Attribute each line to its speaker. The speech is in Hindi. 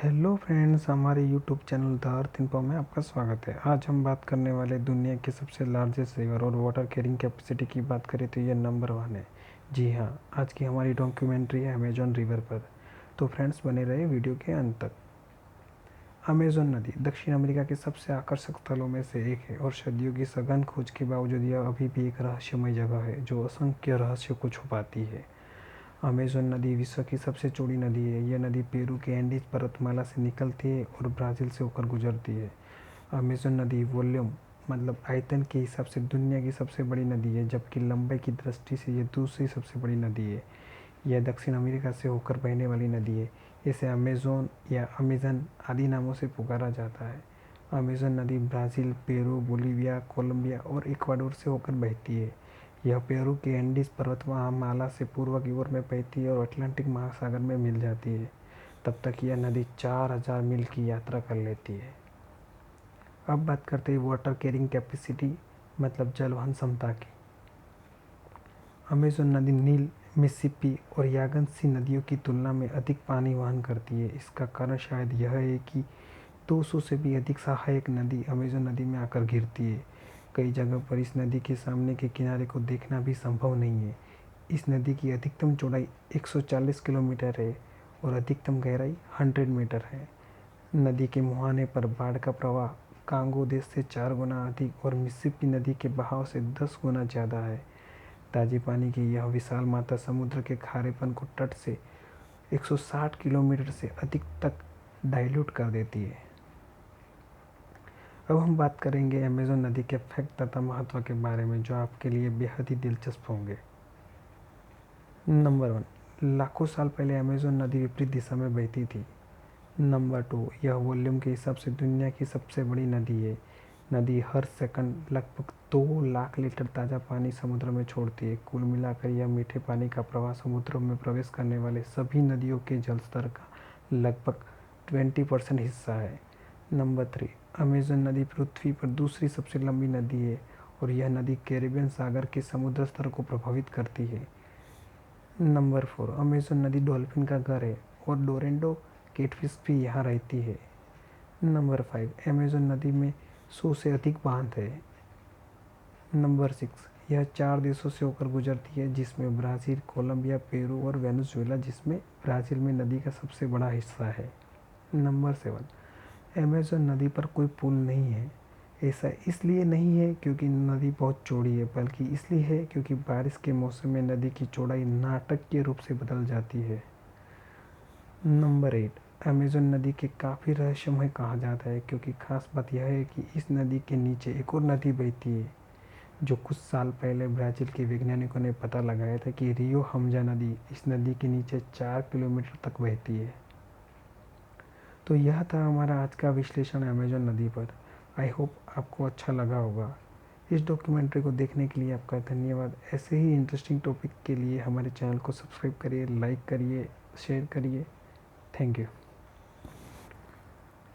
Speaker 1: हेलो फ्रेंड्स, हमारे YouTube channel the earth info में आपका स्वागत है। आज हम बात करने वाले दुनिया के सबसे लार्जेस्ट रिवर और वाटर कैरिंग कैपेसिटी की बात करें तो ये नंबर 1 है। जी हाँ, आज की हमारी डॉक्यूमेंट्री है अमेजॉन रिवर पर। तो फ्रेंड्स, बने रहे वीडियो के अंत तक। अमेजॉन नदी दक्षिण अमेरिका के सबसे आकर्षक स्थलों में से एक है और सदियों की सघन खोज के बावजूद यह अभी भी एक रहस्यमय जगह है जो असंख्य रहस्यों को छुपाती है। अमेज़न नदी विश्व की सबसे चौड़ी नदी है। यह नदी पेरू के एंडीज पर्वतमाला से निकलती है और ब्राज़ील से होकर गुजरती है। अमेज़न नदी वॉल्यूम मतलब आयतन के हिसाब से दुनिया की सबसे बड़ी नदी है, जबकि लंबाई की दृष्टि से यह दूसरी सबसे बड़ी नदी है। यह दक्षिण अमेरिका से होकर बहने वाली नदी है। इसे अमेज़न या अमेज़न आदि नामों से पुकारा जाता है। अमेज़न नदी ब्राज़ील, पेरू, बोलिविया, कोलंबिया और इक्वाडोर से होकर बहती है। यह पेरू के एंडीज पर्वतमाला से पूर्व की ओर में बहती है और अटलांटिक महासागर में मिल जाती है। तब तक यह नदी 4000 मील की यात्रा कर लेती है। अब बात करते हैं वाटर कैरिंग कैपेसिटी मतलब जल वहन क्षमता की। अमेज़न नदी नील, मिसिसिपी और यागन्सी नदियों की तुलना में अधिक पानी वहन करती है। इसका कारण शायद यह है कि 200 से भी अधिक सहायक नदी अमेज़न नदी में आकर गिरती है। कई जगह पर इस नदी के सामने के किनारे को देखना भी संभव नहीं है। इस नदी की अधिकतम चौड़ाई 140 किलोमीटर है और अधिकतम गहराई 100 मीटर है। नदी के मुहाने पर बाढ़ का प्रवाह कांगो देश से 4 गुना अधिक और मिसिसिपी नदी के बहाव से 10 गुना ज़्यादा है। ताजे पानी की यह विशाल मात्रा समुद्र के खारेपन को तट से 160 किलोमीटर से अधिक तक डाइल्यूट कर देती है। अब हम बात करेंगे अमेज़न नदी के फैक्ट तथा महत्व के बारे में, जो आपके लिए बेहद ही दिलचस्प होंगे। नंबर 1, लाखों साल पहले अमेज़न नदी विपरीत दिशा में बहती थी। नंबर 2, यह वॉल्यूम के हिसाब से दुनिया की सबसे बड़ी नदी है। नदी हर सेकंड लगभग 2 लाख लीटर ताज़ा पानी समुद्र में छोड़ती है। कुल मिलाकर यह मीठे पानी का प्रवाह समुद्रों में प्रवेश करने वाले सभी नदियों के जल स्तर का लगभग 20% हिस्सा है। नंबर 3, अमेज़न नदी पृथ्वी पर दूसरी सबसे लंबी नदी है और यह नदी कैरिबियन सागर के समुद्र स्तर को प्रभावित करती है। नंबर 4, अमेज़न नदी डॉल्फिन का घर है और डोरेंडो कैटफिश भी यहाँ रहती है। नंबर 5, अमेज़न नदी में 100 से अधिक बांध है। नंबर 6, यह 4 देशों से होकर गुजरती है, जिसमें ब्राज़ील, कोलंबिया, पेरू और वेनेजुएला, जिसमें ब्राज़ील में नदी का सबसे बड़ा हिस्सा है। नंबर 7, अमेज़न नदी पर कोई पुल नहीं है। ऐसा इसलिए नहीं है क्योंकि नदी बहुत चौड़ी है, बल्कि इसलिए है क्योंकि बारिश के मौसम में नदी की चौड़ाई नाटकीय रूप से बदल जाती है। नंबर 8, अमेज़न नदी के काफ़ी रहस्यमय कहा जाता है क्योंकि खास बात यह है कि इस नदी के नीचे एक और नदी बहती है, जो कुछ साल पहले ब्राज़ील के वैज्ञानिकों ने पता लगाया था कि रियो हमजा नदी इस नदी के नीचे 4 किलोमीटर तक बहती है। तो यह था हमारा आज का विश्लेषण अमेज़न नदी पर। आई होप आपको अच्छा लगा होगा। इस डॉक्यूमेंट्री को देखने के लिए आपका धन्यवाद। ऐसे ही इंटरेस्टिंग टॉपिक के लिए हमारे चैनल को सब्सक्राइब करिए, लाइक करिए, शेयर करिए। Thank you.